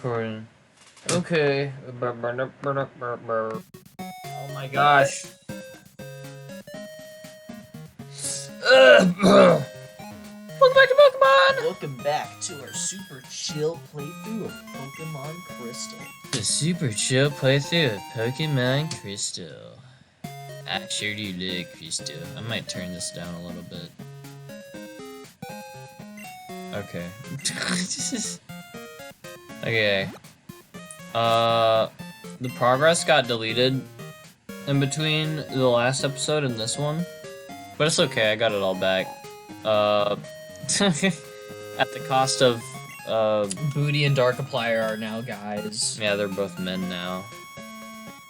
Recording. Okay. Oh my gosh. Welcome back to Pokemon! Welcome back to our super chill playthrough of Pokemon Crystal. The super chill playthrough of Pokemon Crystal. I sure do like Crystal. I might turn this down a little bit. Okay. Okay. The progress got deleted in between the last episode and this one. But it's okay, I got it all back. At the cost of, Booty and Darkiplier are now guys. yeah, they're both men now.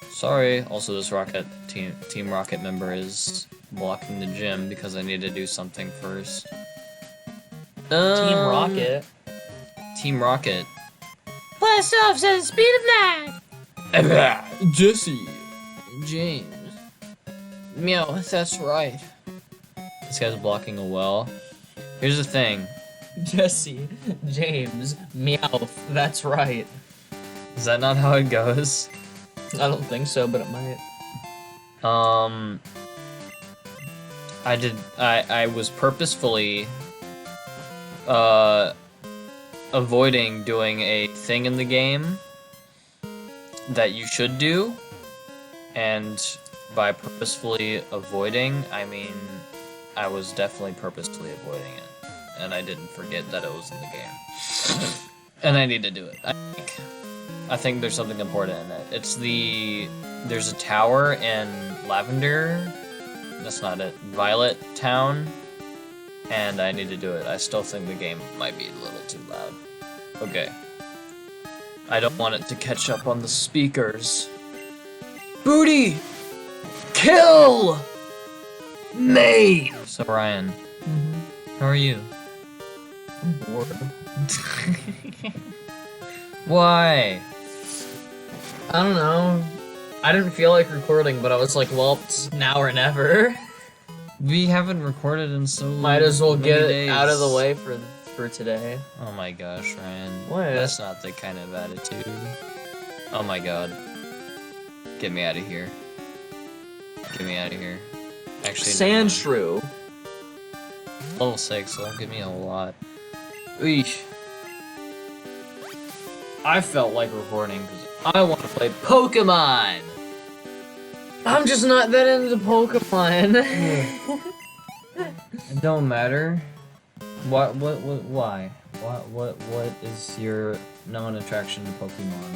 Sorry. Also, this Team Rocket member is blocking the gym because I need to do something first. Team Rocket? Team Rocket. Blast off at the speed of light! Jesse. James. Meow, that's right. This guy's blocking a well. Here's the thing. Jesse, James, Meowth, that's right. Is that not how it goes? I don't think so, but it might. I was purposefully, avoiding doing a thing in the game that you should do, and by purposefully avoiding, I mean I was definitely purposefully avoiding it, and I didn't forget that it was in the game, and I need to do it. I think there's something important in it. There's a tower in Lavender, that's not it, Violet Town, and I need to do it. I still think the game might be a little too loud. Okay. I don't want it to catch up on the speakers. Booty! Kill! Me! So Ryan, how are you? I'm bored. Why? I don't know. I didn't feel like recording, but I was like, well, it's now or never. We haven't recorded in so Might as well many get it days. out of the way for today. Oh my gosh, Ryan. What? That's not the kind of attitude. Oh my god. Get me out of here. Get me out of here. Actually, Sandshrew. Level 6, so don't give me a whole lot. Eesh. I felt like recording because I want to play Pokemon! I'm just not that into Pokemon. It don't matter. Why? What is your non-attraction to Pokemon?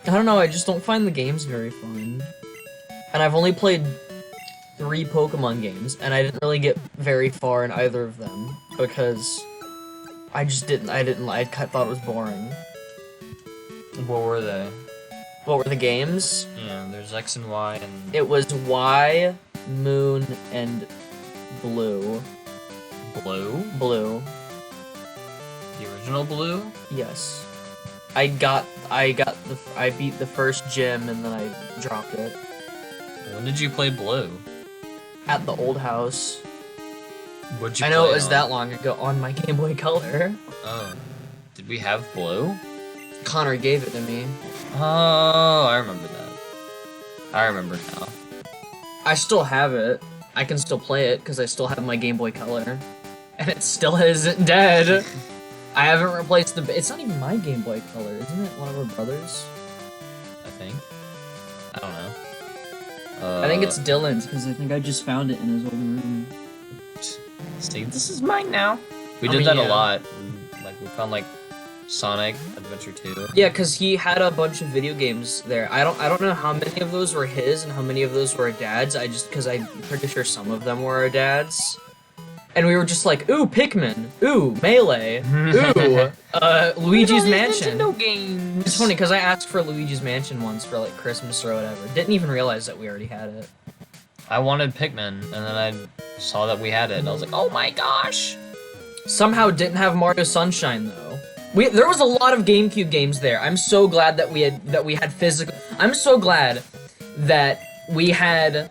I don't know, I just don't find the games very fun. And I've only played 3 Pokemon games, and I didn't really get very far in either of them, because I thought it was boring. What were they? What were the games? Yeah, there's X and Y and... It was Y, Moon, and Blue. Blue? Blue. The original Blue? Yes. I beat the first gym, and then I dropped it. When did you play Blue? At the old house. What'd you I know play it was on? that long ago on my Game Boy Color. Oh. Did we have Blue? Connor gave it to me. Oh, I remember that. I remember now. I still have it. I can still play it because I still have my Game Boy Color. And it still isn't dead. I haven't replaced the... It's not even my Game Boy Color, isn't it? One of our brothers? I think. I don't know. I think it's Dylan's because I think I just found it in his old room. See, this is mine now. We I did mean, that yeah. a lot. We found like Sonic Adventure 2. Yeah, because he had a bunch of video games there. I don't know how many of those were his and how many of those were our dad's. Because I'm pretty sure some of them were our dad's. And we were just like, ooh, Pikmin, ooh, Melee, ooh, Luigi's Mansion. Nintendo games. It's funny because I asked for Luigi's Mansion once for like Christmas or whatever. Didn't even realize that we already had it. I wanted Pikmin, and then I saw that we had it, and I was like, oh my gosh! Somehow didn't have Mario Sunshine though. There was a lot of GameCube games there. I'm so glad that we had physical. I'm so glad that we had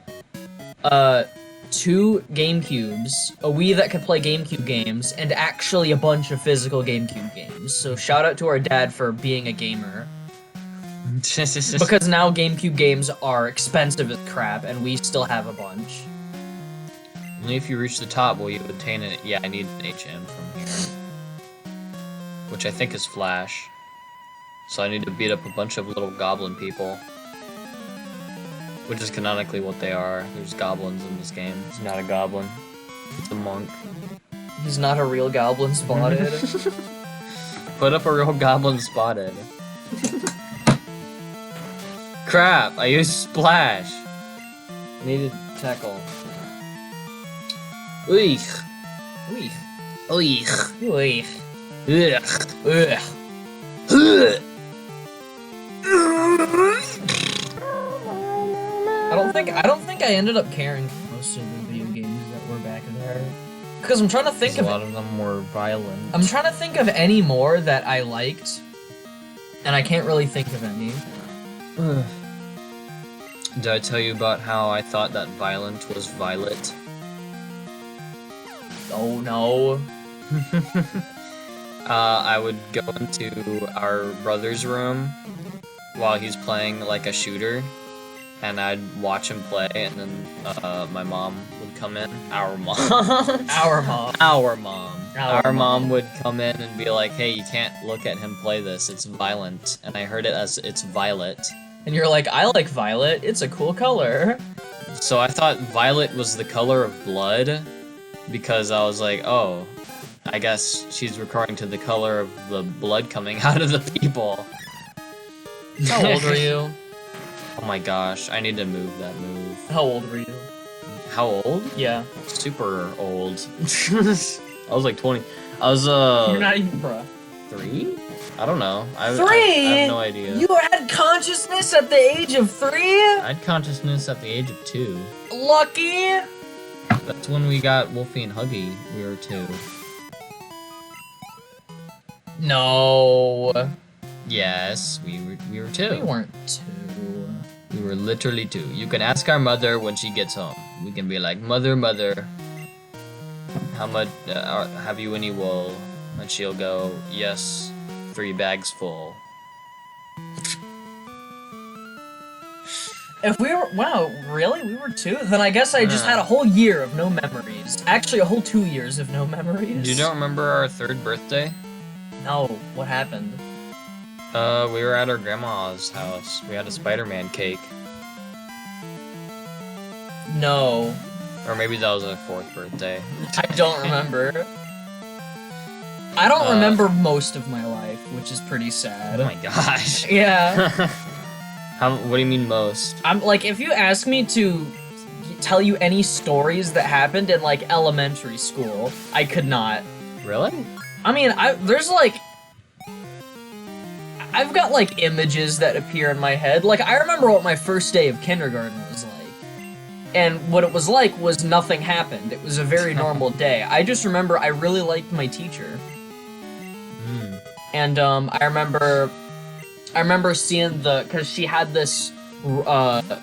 2 GameCubes, a Wii that could play GameCube games, and actually a bunch of physical GameCube games. So shout out to our dad for being a gamer. Because now GameCube games are expensive as crap, and we still have a bunch. Only if you reach the top will you obtain it. Yeah, I need an HM from here. Which I think is Flash. So I need to beat up a bunch of little goblin people. Which is canonically what they are. There's goblins in this game. It's not a goblin. It's a monk. He's not a real goblin spotted. Put up a real goblin spotted. Crap, I used Splash. Needed tackle. Oich. Oich. Oich. Oich. Ugh. Ugh. I don't think I ended up caring for most of the video games that were back there. Because I'm trying to think of a lot of them were violent. I'm trying to think of any more that I liked, and I can't really think of any. Did I tell you about how I thought that violent was violet? Oh no. I would go into our brother's room while he's playing like a shooter, and I'd watch him play, and then my mom would come in. Our mom. Our mom. Our mom. Our Our mom. mom would come in and be like, hey, you can't look at him play this, it's violent. And I heard it as it's violet. And you're like, I like violet, it's a cool color. So I thought violet was the color of blood, because I was like, oh, I guess she's referring to the color of the blood coming out of the people. How old were you? Oh my gosh, I need to move that move. How old were you? How old? Yeah. Super old. I was like 20. I was, You're not even, bruh. 3? I don't know. I 3? I have no idea. You had consciousness at the age of 3? I had consciousness at the age of 2. Lucky! That's when we got Wolfie and Huggy. We were 2. No. Yes, we were 2. We weren't 2. We were literally 2. You can ask our mother when she gets home. We can be like, mother, how much have you any wool? And she'll go, yes, 3 bags full. If we were, wow, really? We were 2? Then I guess I just had a whole year of no memories. Actually, a whole 2 years of no memories. You don't remember our 3rd birthday? No, what happened? We were at our grandma's house. We had a Spider-Man cake. No. Or maybe that was our 4th birthday. I don't remember. I don't remember most of my life, which is pretty sad. Oh my gosh. Yeah. What do you mean most? I'm like, if you ask me to tell you any stories that happened in like elementary school, I could not. Really? I mean, there's like, I've got like images that appear in my head. Like, I remember what my first day of kindergarten was like. And what it was like was nothing happened. It was a very normal day. I just remember I really liked my teacher. And I remember seeing because she had this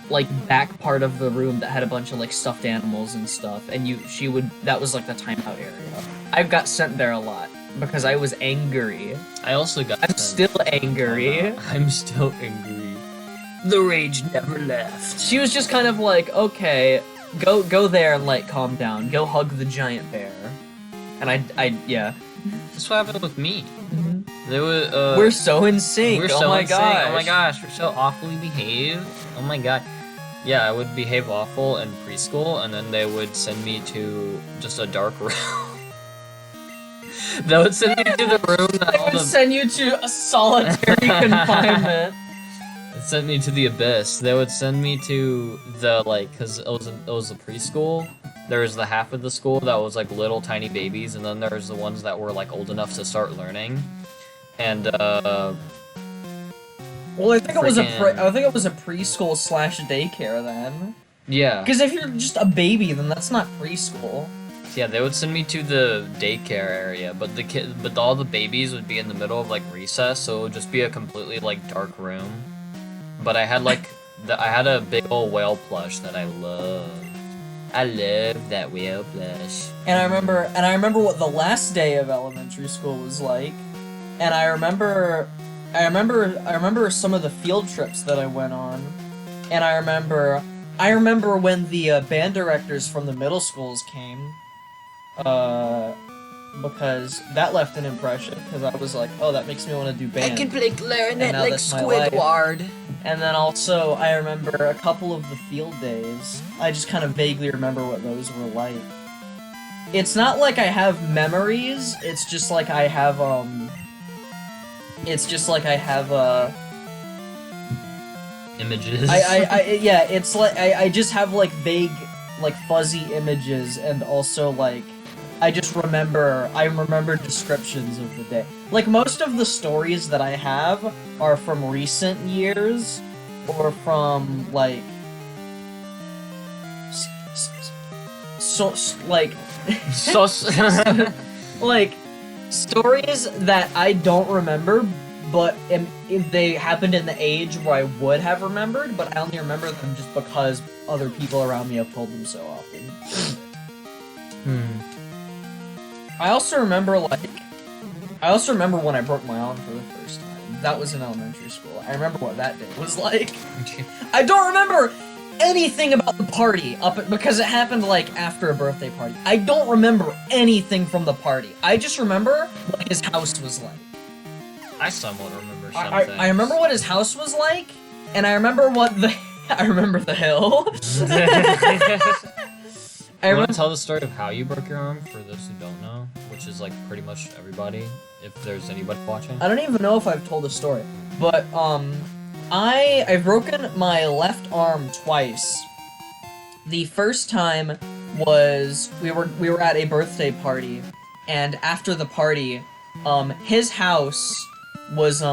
like back part of the room that had a bunch of like stuffed animals and stuff, and that was like the timeout area. I got sent there a lot because I was angry. I also got I'm still angry. I'm still angry. The rage never left. She was just kind of like, okay, go there and like calm down. Go hug the giant bear. And yeah. That's what happened with me. There was, we're so in sync. We're oh so my in sync. gosh. Oh my gosh, we're so awfully behaved. Oh my god. Yeah, I would behave awful in preschool, and then they would send me to just a dark room. They would send me to the room that They would send you to a solitary confinement. They sent me to the abyss. They would send me to the, like, because it was a preschool. There was the half of the school that was like little tiny babies, and then there's the ones that were like old enough to start learning. And well, I think it was a preschool / daycare then. Yeah. Because if you're just a baby, then that's not preschool. Yeah, they would send me to the daycare area, but all the babies would be in the middle of like recess, so it would just be a completely like dark room. But I had like I had a big old whale plush that I loved. I love that whale plush. And I remember what the last day of elementary school was like. And I remember some of the field trips that I went on. And I remember when the band directors from the middle schools came. Because that left an impression. Because I was like, oh, that makes me want to do band. I can play clarinet now like that's my life. Squidward. And then also, I remember a couple of the field days. I just kind of vaguely remember what those were like. It's not like I have memories. It's just like I have Images. yeah. It's like I just have like vague, like fuzzy images, and also like I remember descriptions of the day. Like most of the stories that I have are from recent years, or from like like stories that I don't remember, but if they happened in the age where I would have remembered, but I only remember them just because other people around me have told them so often. I also remember when I broke my arm for the first time. That was in elementary school. I remember what that day was like. I don't remember anything about the party because it happened like after a birthday party. I don't remember anything from the party. I just remember what his house was like. I somewhat remember something. I remember what his house was like, and I remember I remember the hill. I want to tell the story of how you broke your arm for those who don't know, which is like pretty much everybody, if there's anybody watching. I don't even know if I've told the story, but I've broken my left arm twice. The first time was we were at a birthday party, and after the party, his house was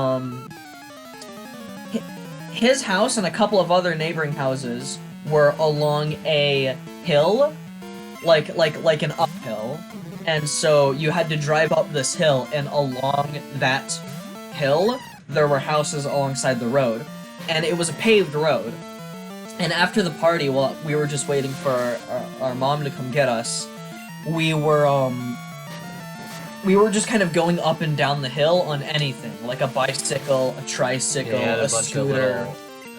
his house and a couple of other neighboring houses were along a hill, like an uphill, and so you had to drive up this hill, and along that hill there were houses alongside the road, and it was a paved road. And after the party, while we were just waiting for our mom to come get us, we were just kind of going up and down the hill on anything, like a bicycle, a tricycle, a scooter.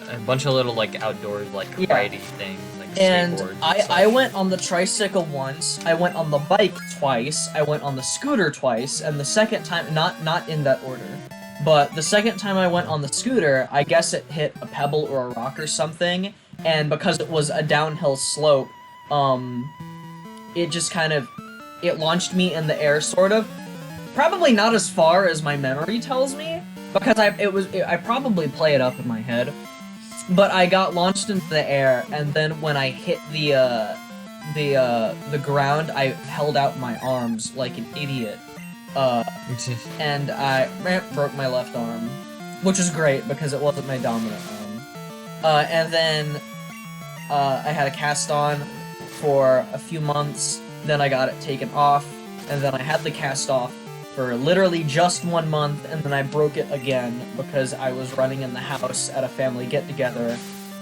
A bunch of little like outdoors like ridey things, like and skateboards. I went on the tricycle once, I went on the bike twice, I went on the scooter twice, and the second time, not in that order, but the second time I went on the scooter, I guess it hit a pebble or a rock or something, and because it was a downhill slope, it just kind of, it launched me in the air, sort of. Probably not as far as my memory tells me, because I probably play it up in my head. But I got launched into the air, and then when I hit the ground, I held out my arms like an idiot, and I broke my left arm, which was great because it wasn't my dominant arm. And then I had a cast on for a few months. Then I got it taken off, and then I had the cast off for literally just 1 month, and then I broke it again because I was running in the house at a family get-together,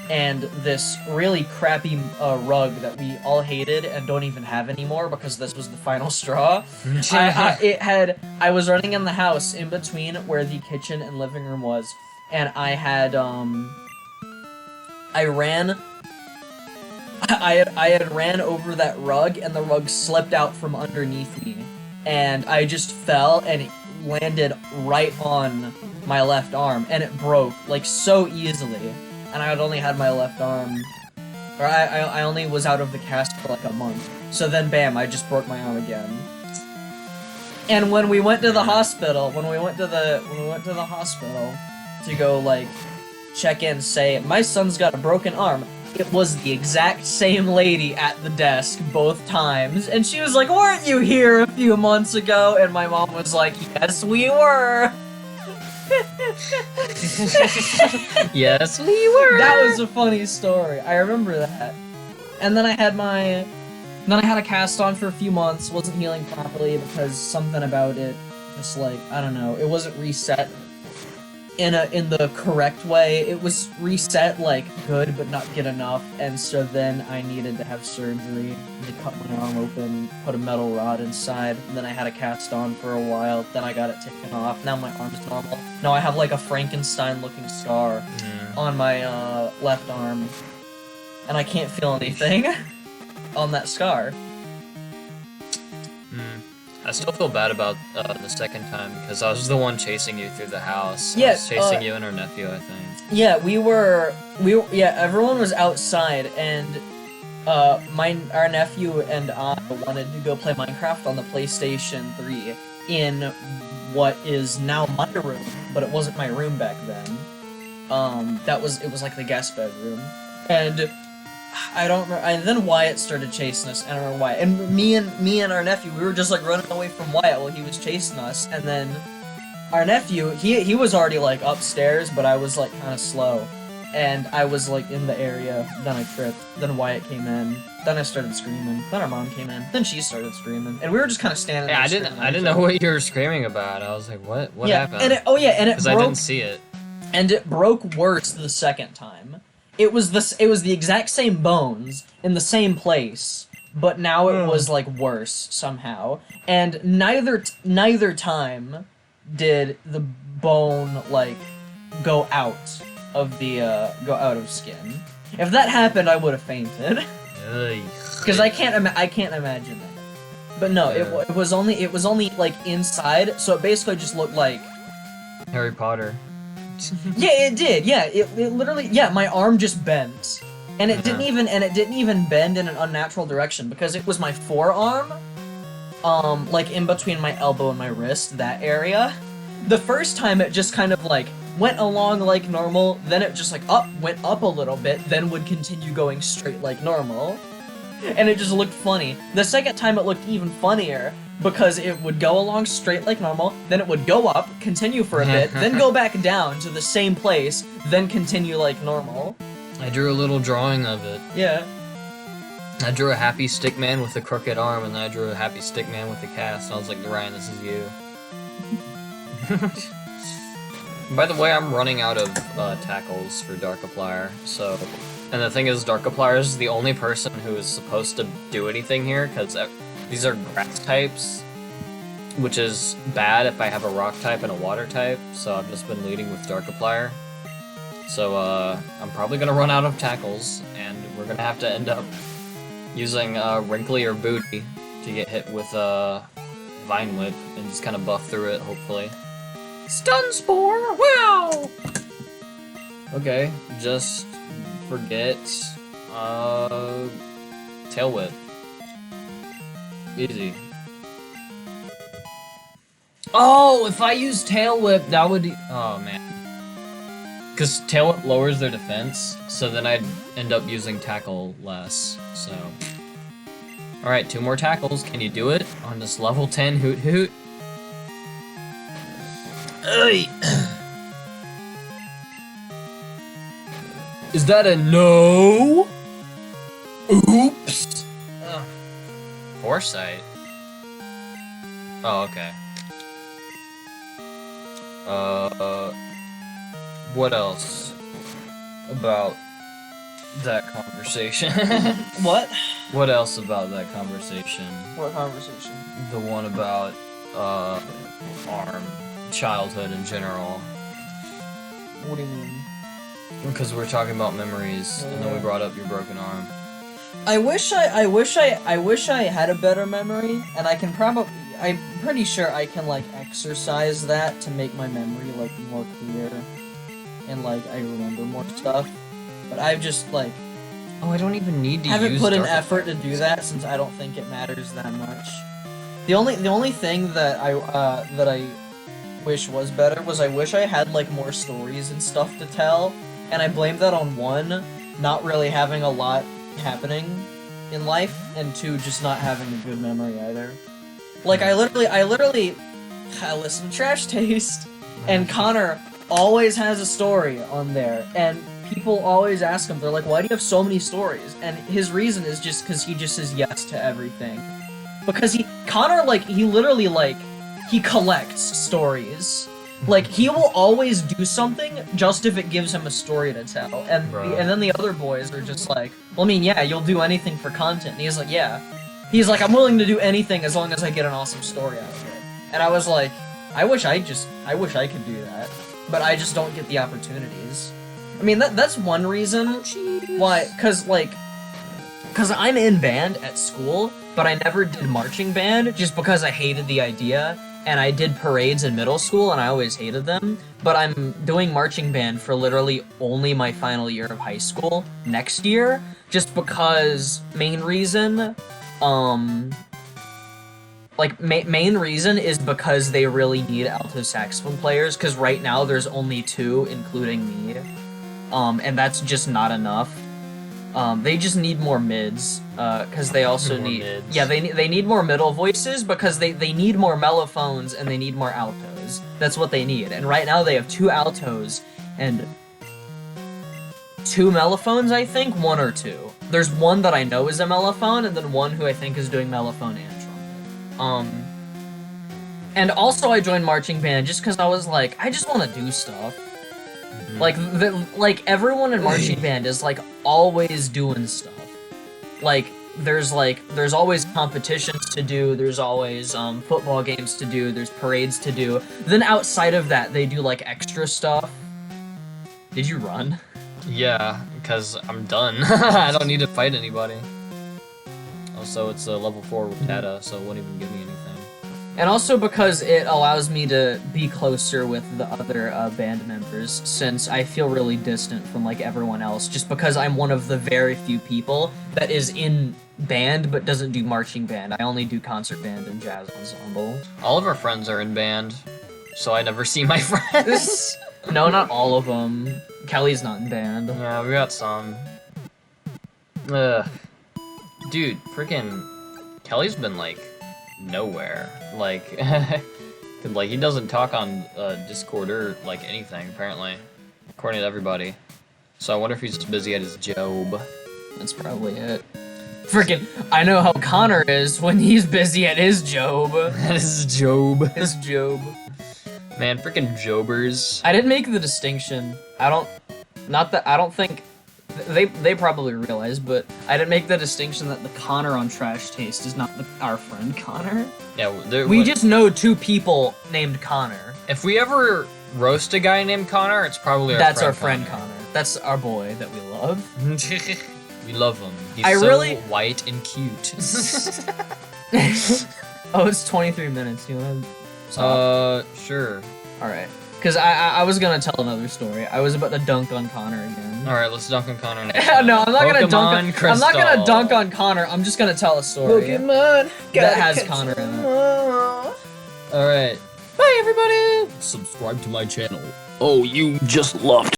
and this really crappy rug that we all hated and don't even have anymore because this was the final straw. I was running in the house in between where the kitchen and living room was, and I had ran over that rug, and the rug slipped out from underneath me. And I just fell, and it landed right on my left arm, and it broke, like, so easily. And I had only had my left arm, or I only was out of the cast for, like, a month. So then, bam, I just broke my arm again. And when we went to the hospital, to go, like, check in, say, my son's got a broken arm, it was the exact same lady at the desk both times, and she was like, weren't you here a few months ago? And my mom was like, yes, we were. Yes, we were. That was a funny story. I remember that. And then I had a cast on for a few months, wasn't healing properly because something about it, just like, I don't know, it wasn't reset in the correct way. It was reset like good but not good enough, and so then I needed to have surgery. They cut my arm open, put a metal rod inside, and then I had a cast on for a while, then I got it taken off. Now my arm's normal. Now I have like a Frankenstein looking scar on my left arm, and I can't feel anything on that scar. I still feel bad about the second time because I was the one chasing you through the house. Yeah, I was chasing you and our nephew, I think. Yeah, everyone was outside, and our nephew and I wanted to go play Minecraft on the PlayStation 3 in what is now my room, but it wasn't my room back then. It was like the guest bedroom, and I don't remember. And then Wyatt started chasing us. I don't remember why. And me and our nephew, we were just like running away from Wyatt while he was chasing us. And then our nephew, he was already like upstairs, but I was like kind of slow, and I was like in the area. Then I tripped. Then Wyatt came in. Then I started screaming. Then our mom came in. Then she started screaming, and we were just kind of standing there. Yeah, I didn't know what you were screaming about. I was like, what happened? And it broke. Because I didn't see it. And it broke worse the second time. It was the exact same bones in the same place, but now it was like worse somehow. And neither time did the bone like go out of skin. If that happened, I would have fainted. Because I can't imagine that. But no, it was only like inside, so it basically just looked like Harry Potter. Yeah, it did. Yeah, it literally. Yeah, my arm just bent, and it didn't even bend in an unnatural direction because it was my forearm, like in between my elbow and my wrist, that area. The first time it just kind of like went along like normal, then it just like went up a little bit, then would continue going straight like normal, and it just looked funny. The second time it looked even funnier, because it would go along straight like normal, then it would go up, continue for a bit, then go back down to the same place, then continue like normal. I drew a little drawing of it. Yeah. I drew a happy stick man with a crooked arm, and then I drew a happy stick man with a cast, and I was like, Ryan, this is you. By the way, I'm running out of tackles for Darkiplier, so... And the thing is, Darkiplier is the only person who is supposed to do anything here, because these are grass types, which is bad if I have a rock type and a water type, so I've just been leading with Darkiplier. So, I'm probably gonna run out of tackles, and we're gonna have to end up using Wrinkly or Booty to get hit with Vine Whip and just kind of buff through it, hopefully. Stun Spore! Wow! Okay, just forget Tail Whip. Easy. Oh, if I use Tail Whip, that would... Oh, man. Because Tail Whip lowers their defense, so then I'd end up using Tackle less, so... Alright, 2 more tackles. Can you do it? On this level 10 Hoot Hoot? Ugh. Is that a no? Oops! Foresight? Oh, okay. What else about that conversation? What? What else about that conversation? What conversation? The one about, childhood in general. What do you mean? Because we're talking about memories, and then we brought up your broken arm. I wish I had a better memory, and I'm pretty sure I can like exercise that to make my memory like more clear, and like I remember more stuff. But I've just like I don't even need to haven't use put in Dark effort to do that since I don't think it matters that much. The only thing that I wish was better was I wish I had like more stories and stuff to tell, and I blame that on 1, not really having a lot happening in life, and 2, just not having a good memory either. Like I literally listen to Trash Taste, and Connor always has a story on there, and people always ask him, they're like, why do you have so many stories? And his reason is just because he just says yes to everything. Because Connor, like, he literally, like, he collects stories. Like, he will always do something just if it gives him a story to tell. And Bro. and then the other boys are just like, well, I mean, yeah, you'll do anything for content. And he's like, yeah. He's like, I'm willing to do anything as long as I get an awesome story out of it. And I was like, I wish I could do that. But I just don't get the opportunities. I mean, that's one reason why, cause I'm in band at school, but I never did marching band just because I hated the idea. And I did parades in middle school, and I always hated them. But I'm doing marching band for literally only my final year of high school next year, just because main reason is because they really need alto saxophone players, because right now there's only 2, including me. And that's just not enough. They just need more mids, because they also need... mids. Yeah, they need more middle voices, because they need more mellophones, and they need more altos. That's what they need. And right now they have 2 altos, and 2 mellophones, I think? 1 or 2. There's one that I know is a mellophone, and then one who I think is doing mellophone and trumpet. And also I joined marching band just because I was like, I just want to do stuff. Like everyone in marching band is like always doing stuff. Like there's always competitions to do, there's always football games to do, there's parades to do. Then outside of that, they do like extra stuff. Did you run? Yeah, because I'm done. I don't need to fight anybody. Also, it's a level 4 data, so it won't even give me anything. And also because it allows me to be closer with the other band members, since I feel really distant from like everyone else, just because I'm one of the very few people that is in band but doesn't do marching band. I only do concert band and jazz ensemble. All of our friends are in band, so I never see my friends. No, not all of them. Kelly's not in band. Yeah, we got some. Ugh. Dude, freaking Kelly's been like nowhere. Like, he doesn't talk on Discord or like anything apparently, according to everybody. So I wonder if he's just busy at his job. That's probably it. Freaking, I know how Connor is when he's busy at his job. His job. His job. Man, freaking jobers. I didn't make the distinction. I don't think they probably realize, but I didn't make the distinction that the Connor on Trash Taste is not our friend Connor. Yeah, We just know 2 people named Connor. If we ever roast a guy named Connor, it's probably That's our friend Connor. That's our boy that we love. We love him. He's I so really- white and cute. Oh, it's 23 minutes. You wanna stop? Sure. Alright. Because I was gonna tell another story. I was about to dunk on Connor again. Alright, let's dunk on Connor next No, time. I'm not gonna dunk on. Pokemon I'm not gonna Crystal. dunk on Connor. I'm just gonna tell a story Pokemon that has Connor in it. Alright. Bye, everybody. Subscribe to my channel. Oh, you just loved